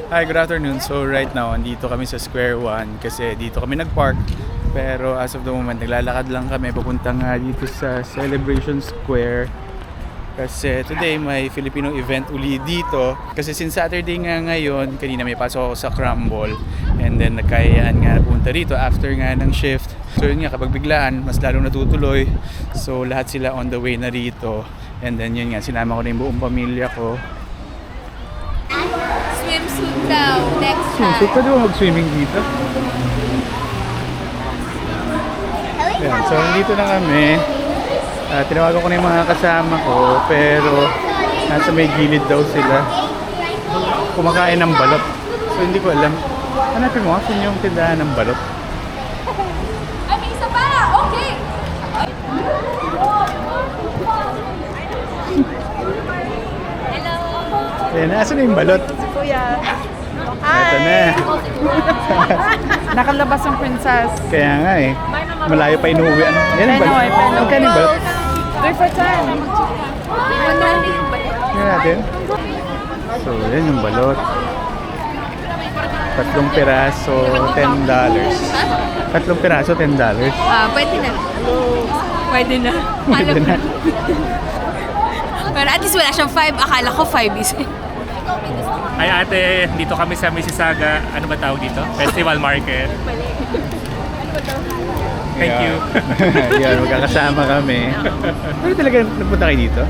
Hi, good afternoon. So right now, andito kami sa Square One kasi dito kami nag-park. Pero as of the moment, naglalakad lang kami papunta nga dito sa Celebration Square. Kasi today may Filipino event uli dito. Kasi since Saturday nga ngayon, kanina may pasok ako sa Crumble. And then nagkayaan nga punta dito after nga ng shift. So yun nga, kapag biglaan, mas lalong natutuloy. So lahat sila on the way na rito. And then yun nga, sinama ko na yung buong pamilya ko. Swimsuit daw, next time. So pwede ba mag-swimming dito? Ayan, so nandito na kami. Tinawagan ko na yung mga kasama ko, pero nasa may gilid daw sila. Kumakain ng balot. So hindi ko alam. Hanapin mo, saan yung tindahan ng balot? Ay, may isa pa! Okay! Hello! Ayan, nasa na yung balot? Kuya. Ito na. Nakalabas ang princess. Kaya nga eh. Malayo pa inuwi. Ano? Yan ang balot. Penoy, Penoy. Magkano yung balot? 3 for 10. Tingnan natin. So, yan yung balot. 3 piraso, $10. 3 piraso, $10. Pwede na. Pwede na. Pwede na. Pero at least wala siyang 5. Akala ko 5 is. Ay ate, dito kami sa Mississauga, ano ba tawag dito? Festival Market. Thank you. Yan, magkakasama kami. Pero talaga nagpunta kayo dito?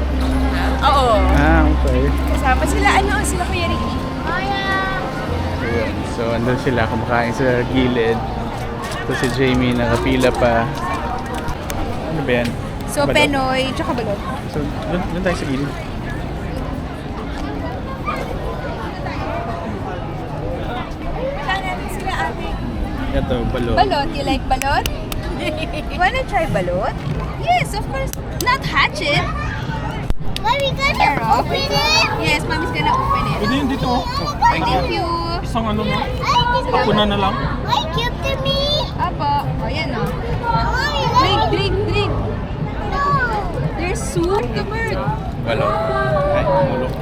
Oo. Okay. Kasama sila, sila Kuya Ricky. Ayun. So, andun sila kumakain sa gilid. So, si Jamie nakapila pa. Ano ba yan? So, Balot? Penoy, tsaka balot. So, doon tayo sa gilid. Sila ate. Ito, balot. Balot, you like balot? You wanna try balot? Yes, of course. Not hatchet. Mommy, gonna open it? Yes, mommy's gonna open it. Pwede yun dito. Thank you. Isang ano na, I puna na lang. give to me. Apo. O, yan o. Mommy, Drink, drink, drink. no. There's soup. The bird. Balot. Ay, mulok.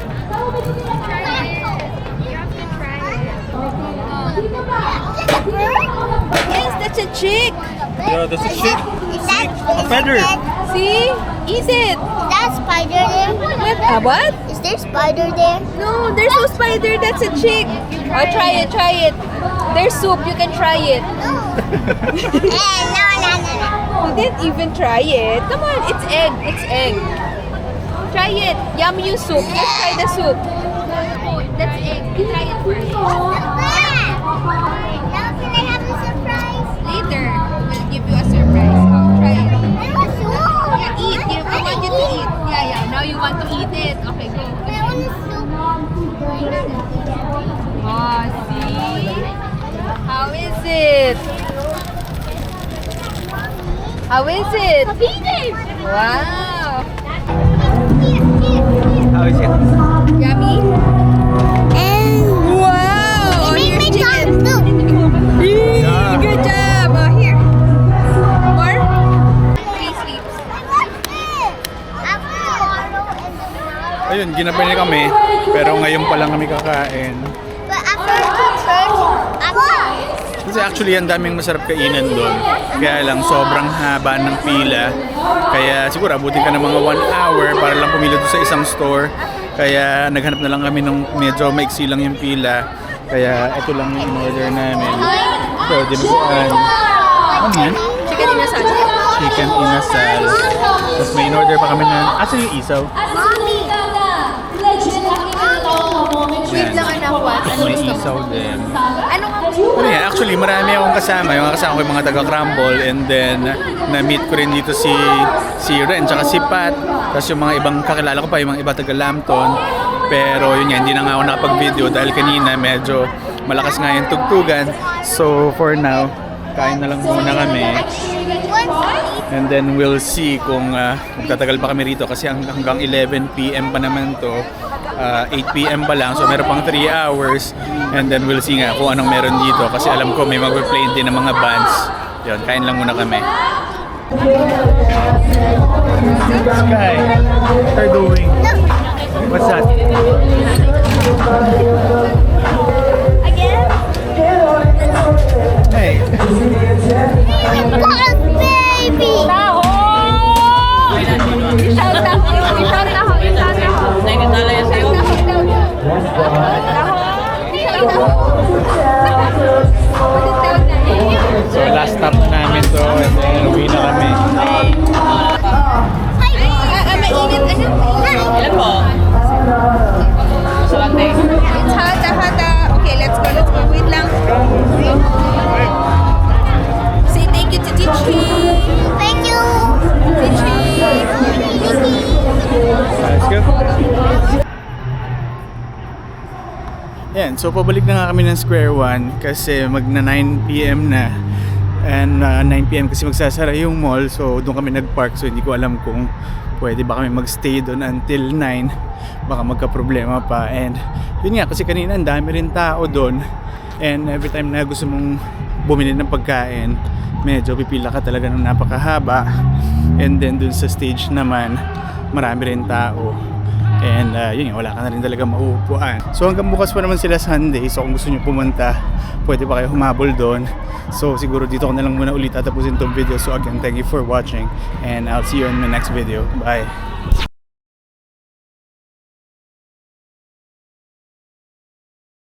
Yes, that's a chick. Yeah, that's a shit. A feather. See? Eat it. Is that spider there? What? Is there spider there? No, there's no spider. That's a chick. Oh, try it, try it. There's soup. You can try it. No. You didn't even try it. Come on, it's egg. It's egg. Try it. Yummy yung soup. Let's try the soup. That's egg. You try it first. Now can I have a surprise? Later, we'll give you a surprise. Oh, try it. I want soup. Yeah, eat. I want you to eat. Yeah. Now you want to eat it. Okay, go. I want a soup. Oh, see? How is it? How is it? Wow. How is it? Yummy? Wow! Make Here's me chicken. soup. Yeah. Good job! Oh, here. More? 3 sleeps. I want it. After tomorrow and tomorrow. Ayun, ginabay na kami. Pero ngayon pa lang kami kakain. But after church, after. Kasi actually, ang daming masarap kainan doon. Kaya lang, sobrang haba ng pila. Kaya siguro, abutin ka ng mga 1 hour para lang pumili doon sa isang store. Kaya naghanap na lang kami ng medyo maiksi lang yung pila. Kaya ito lang yung in-order namin. So, dinuguan. Ano yan? Chicken inasal. Chicken inasal. Tapos may in-order pa kami na, asa yung isaw? Wait lang anak, what? Ano May gusto mo? isaw din. Ano nga? Ano yan? Actually, marami akong kasama. Yung mga kasama ko yung mga taga-Crumble. And then, na-meet ko rin dito si Ren, tsaka si Pat. Tapos yung mga ibang kakilala ko pa, yung mga iba taga-Lambton. Pero yun nga, hindi na nga ako nakapag-video dahil kanina medyo malakas nga yung tugtugan. So, for now, kain na lang muna kami. And then we'll see kung magtatagal pa kami rito kasi hanggang 11 PM pa naman to. 8 PM pa lang, so meron pang 3 hours. And then we'll see nga kung anong meron dito kasi alam ko may mag-play din ng mga bands. Yun, kain lang muna kami. Sky, what are you doing? What's that? Boss baby. Taho! Isang taho. Isang taho. Isang taho. Isang taho daw. Taho. Isang taho. So last stop namin to and then uwi na kami. Mainit. Ilan po? It's hata. Okay, let's go. Wait lang. Say thank you to Tichi. Thank you. Tichi. Let's go. Yan, so pabalik na nga kami ng Square One kasi magna 9 PM na. And 9 PM kasi magsasara yung mall, so doon kami nagpark, so hindi ko alam kung pwede ba kami magstay doon until 9, baka magka-problema pa. And yun nga, kasi kanina ang dami rin tao doon, and every time na gusto mong bumili ng pagkain, medyo pipila ka talaga ng napakahaba. And then doon sa stage naman, marami rin tao. And yun nga, wala ka na rin talaga mauupuan. So hanggang bukas pa naman sila Sunday, so kung gusto nyo pumunta, pwede pa kayo humabol doon. So siguro dito ko na lang muna ulit tatapusin tong video. So again, thank you for watching and I'll see you in my next video. Bye!